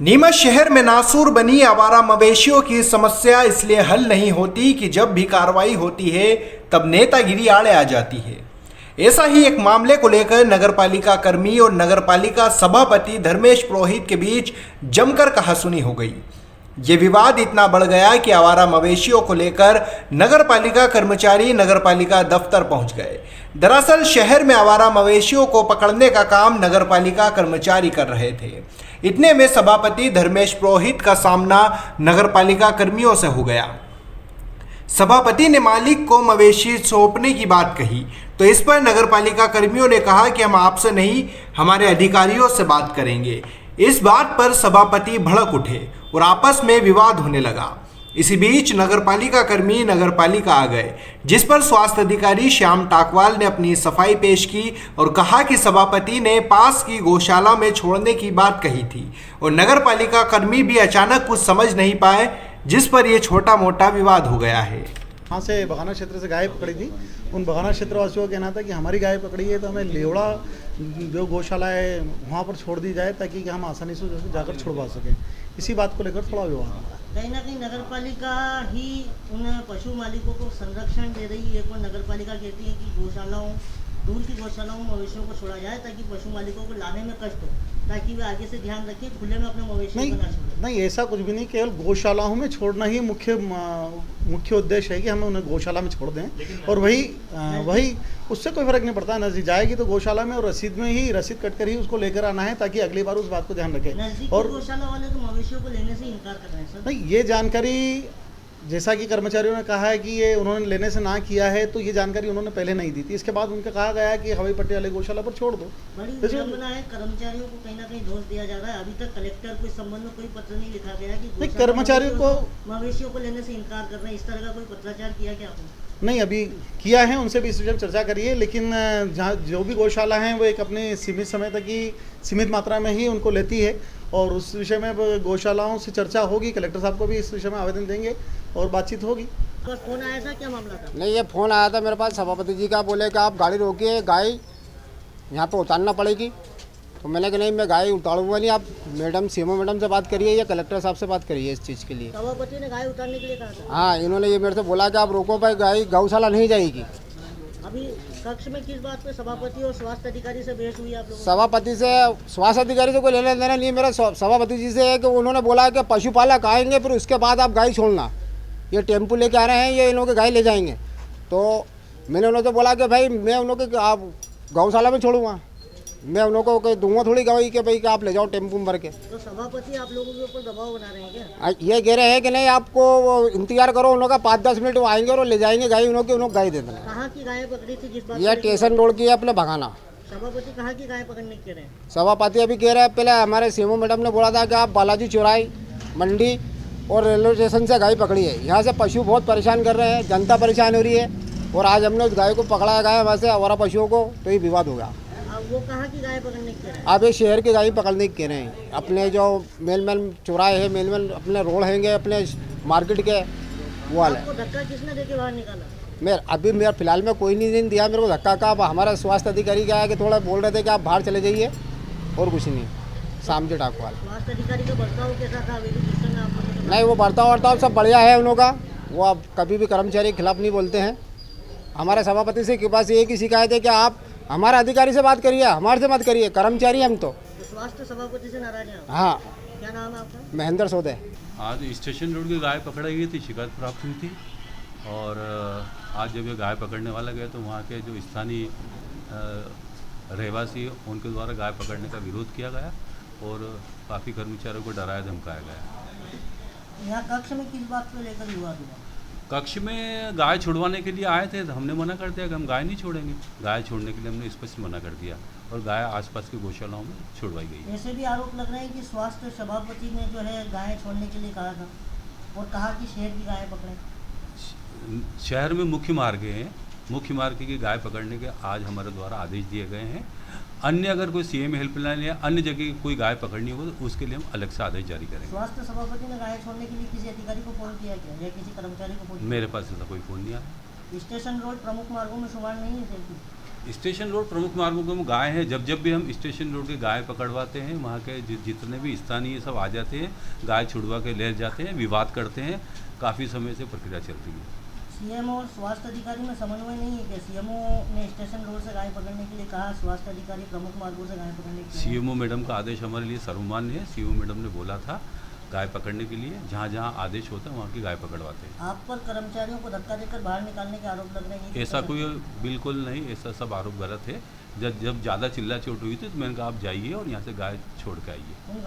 नीमच शहर में नासूर बनी आवारा मवेशियों की समस्या इसलिए हल नहीं होती कि जब भी कार्रवाई होती है तब नेतागिरी आड़े आ जाती है। ऐसा ही एक मामले को लेकर नगरपालिका कर्मी और नगरपालिका सभापति धर्मेश पुरोहित के बीच जमकर कहासुनी हो गई। ये विवाद इतना बढ़ गया कि आवारा मवेशियों को लेकर नगरपालिका कर्मचारी नगरपालिका दफ्तर पहुंच गए। दरअसल शहर में आवारा मवेशियों को पकड़ने का काम नगरपालिका कर्मचारी कर रहे थे। इतने में सभापति धर्मेश पुरोहित का सामना नगरपालिका कर्मियों से हो गया। सभापति ने मालिक को मवेशी सौंपने की बात कही तो इस पर नगरपालिका कर्मियों ने कहा कि हम आपसे नहीं, हमारे अधिकारियों से बात करेंगे। इस बात पर सभापति भड़क उठे और आपस में विवाद होने लगा। इसी बीच नगरपालिका कर्मी नगरपालिका आ गए, जिस पर स्वास्थ्य अधिकारी श्याम टाकवाल ने अपनी सफाई पेश की और कहा कि सभापति ने पास की गौशाला में छोड़ने की बात कही थी और नगरपालिका कर्मी भी अचानक कुछ समझ नहीं पाए, जिस पर यह छोटा मोटा विवाद हो गया है। वहाँ से बघाना क्षेत्र से गाय पकड़ी थी। उन बघाना क्षेत्रवासियों का कहना था कि हमारी गाय पकड़ी है तो हमें लेवड़ा जो गौशाला है वहाँ पर छोड़ दी जाए ताकि हम आसानी से जाकर छुड़वा सकें। इसी बात को लेकर थोड़ा विवाद हुआ। कहीं ना कहीं नगरपालिका ही उन पशु मालिकों को संरक्षण दे रही है। कोई नगरपालिका कहती है कि गौशालाओं, दूर की गौशालाओं में मवेशियों को छोड़ा जाए ताकि पशु मालिकों को लाने में कष्ट हो, ताकि वे आगे से ध्यान रखें, खुले में अपने मवेशियों को ना छोड़ें। नहीं, ऐसा कुछ भी नहीं। केवल गौशालाओं में छोड़ना ही मुख्य उद्देश्य है कि हमें उन्हें गौशाला में छोड़ दें और वही उससे कोई फर्क नहीं पड़ता। नजदीक जाएगी तो गौशाला में और रसीद में ही रसीद कट कर ही उसको लेकर आना है ताकि अगली बार उस बात को ध्यान रखें। और गौशाला वाले तो मवेशियों को लेने से इनकार कर रहे हैं सर। नहीं, ये जानकारी जैसा कि कर्मचारियों ने कहा है कि ये उन्होंने लेने से ना किया है, तो ये जानकारी उन्होंने पहले नहीं दी थी। इसके बाद उनका कहा गया है कि हवाई पट्टी वाले गौशाला पर छोड़ दो। बड़ी विडंबना है, कर्मचारियों को कहीं ना कहीं दोष दिया जा रहा है। अभी तक कलेक्टर कोई संबंध में कोई पत्र नहीं लिखा गया कि कर्मचारियों को मवेशियों को लेने से इनकार कर रहे हैं। इस तरह का कोई पत्राचार किया क्या आपने? नहीं, अभी किया है, उनसे भी इस विषय में चर्चा करिए। लेकिन जहाँ जो भी गौशाला हैं वो एक अपने सीमित समय तक ही सीमित मात्रा में ही उनको लेती है और उस विषय में गौशालाओं से चर्चा होगी। कलेक्टर साहब को भी इस विषय में आवेदन देंगे और बातचीत होगी। तो फोन आया था, क्या मामला था? नहीं, ये फ़ोन आया था मेरे पास सभापति जी का, बोले कि आप गाड़ी रोकिए, गाय यहाँ पे उतारना पड़ेगी। तो मैंने कहा नहीं, मैं गाय उतारूंगा नहीं, आप मैडम सीएमओ मैडम से बात करिए या कलेक्टर साहब से बात करिए इस चीज़ के लिए। सभापति ने गाय उतारने के लिए कहा था? हाँ, इन्होंने ये मेरे से बोला कि आप रोको भाई, गाय गौशाला नहीं जाएगी। अभी कक्ष में किस बात पे सभापति और स्वास्थ्य अधिकारी से बहस हुई आप लोगों? सभापति से, स्वास्थ्य अधिकारी से कोई लेना देना नहीं। मेरा सभापति जी से है कि उन्होंने बोला कि पशुपालक आएंगे फिर उसके बाद आप गाय छोड़ना। ये टेम्पू लेके आ रहे हैं, ये इन लोगों के गाय ले जाएंगे। तो मैंने उन्होंने तो बोला कि भाई मैं उन लोगों के आप गौशाला में छोड़ूंगा, मैं उन लोगों को दूंगा थोड़ी गवाही कि भाई कि आप ले जाओ टेम्पू में भर के। तो सभापति आप लोगों के ऊपर दबाव बना रहे हैं क्या? ये कह रहे हैं कि नहीं, आपको इंतजार करो, उन लोगों का 5-10 मिनट वो आएंगे और ले जाएंगे गाय, उन लोग गाय दे देना। कहाँ की गाय पकड़ी थी जिस बात? ये स्टेशन रोड की है अपने भगाना। सभापति कहाँ की गाय पकड़ने कह रहे हैं? सभापति अभी कह रहे हैं, पहले हमारे सीएमओ मैडम ने बोला था कि आप बालाजी चौराहे, मंडी और रेलवे स्टेशन से गाय पकड़ी है। यहाँ से पशु बहुत परेशान कर रहे हैं, जनता परेशान हो रही है और आज हमने उस गाय को पकड़ा गया वहाँ से आवारा पशुओं को, तो ये विवाद हो गया। वो कहाँ की गाय पकड़ने कह रहे हैं? आप ये शहर की गाय पकड़ने की कह रहे हैं। अपने जो मेल चौराहे है, मेल अपने रोड हैंगे अपने मार्केट के, वो वाले। आपको धक्का किसने देके बाहर निकाला? मेरा फिलहाल में कोई नहीं दिया मेरे को धक्का का। हमारा स्वास्थ्य अधिकारी क्या है कि थोड़ा बोल रहे थे कि आप बाहर चले जाइए और कुछ नहीं। शाम जी टाकवाल स्वास्थ्य अधिकारी का बर्ताव कैसा था? नहीं, वो बर्ताव सब बढ़िया है उन लोगों का। वो अब कभी भी कर्मचारी के खिलाफ नहीं बोलते हैं। हमारे सभापति से के पास एक ही शिकायत है कि आप हमारे अधिकारी से बात करिए, हमारे से मत करिए, कर्मचारी हम तो। स्वास्थ्य सभापति से नाराज हैं? हाँ। क्या नाम है आपका? महेंद्र सोदे। आज स्टेशन रोड की गाय पकड़ाई गई थी, शिकायत प्राप्त हुई थी और आज जब ये गाय पकड़ने वाला गया तो वहाँ के जो स्थानीय रहवासी उनके द्वारा गाय पकड़ने का विरोध किया गया और काफ़ी कर्मचारियों को डराया धमकाया गया। यहाँ कक्ष में किस बात को लेकर विवाद हुआ? कक्ष में गाय छुड़वाने के लिए आए थे तो हमने मना कर दिया कि हम गाय नहीं छोड़ेंगे। गाय छोड़ने के लिए हमने स्पष्ट मना कर दिया और गाय आसपास की गौशालाओं में छुड़वाई गई। ऐसे भी आरोप लग रहे हैं कि स्वास्थ्य सभापति ने जो है गाय छोड़ने के लिए कहा था और कहा कि शहर की गाय पकड़े। शहर में मुख्य मार्ग हैं, मुख्य मार्ग की गाय पकड़ने के आज हमारे द्वारा आदेश दिए गए हैं। अन्य अगर कोई सीएम हेल्पलाइन या अन्य जगह कोई गाय पकड़नी हो तो उसके लिए हम अलग से आदेश जारी करेंगे। स्वास्थ्य सभापति ने गाय छोड़ने के लिए किसी अधिकारी को फोन किया क्या या किसी कर्मचारी को फोन? मेरे पास ऐसा कोई फ़ोन नहीं आया। स्टेशन रोड प्रमुख मार्गों में शुमार नहीं है? स्टेशन रोड प्रमुख मार्गों पर गाय हैं। जब जब भी हम स्टेशन रोड के गाय पकड़वाते हैं, वहाँ के जितने भी स्थानीय सब आ जाते हैं, गाय छुड़वा के ले जाते हैं, विवाद करते हैं। काफ़ी समय से प्रक्रिया चल रही है। सीएमओ और स्वास्थ्य अधिकारी में समन्वय नहीं है कि सीएमओ ने स्टेशन रोड से गाय पकड़ने के लिए कहा, स्वास्थ्य अधिकारी प्रमुख मार्गों से गाय पकड़ने के लिए। सीएमओ मैडम का आदेश हमारे लिए सर्वमान्य है। सीएमओ मैडम ने बोला था गाय पकड़ने के लिए, जहाँ जहाँ आदेश होता है वहाँ की गाय पकड़वाते हैं। आप पर कर्मचारियों को धक्का देकर बाहर निकालने के आरोप लग रहे हैं। ऐसा कोई बिल्कुल नहीं, ऐसा सब आरोप गलत है। जब ज़्यादा चिल्ला चोट हुई थी तो मैंने कहा आप जाइए और यहाँ से गाय छोड़ के आइए।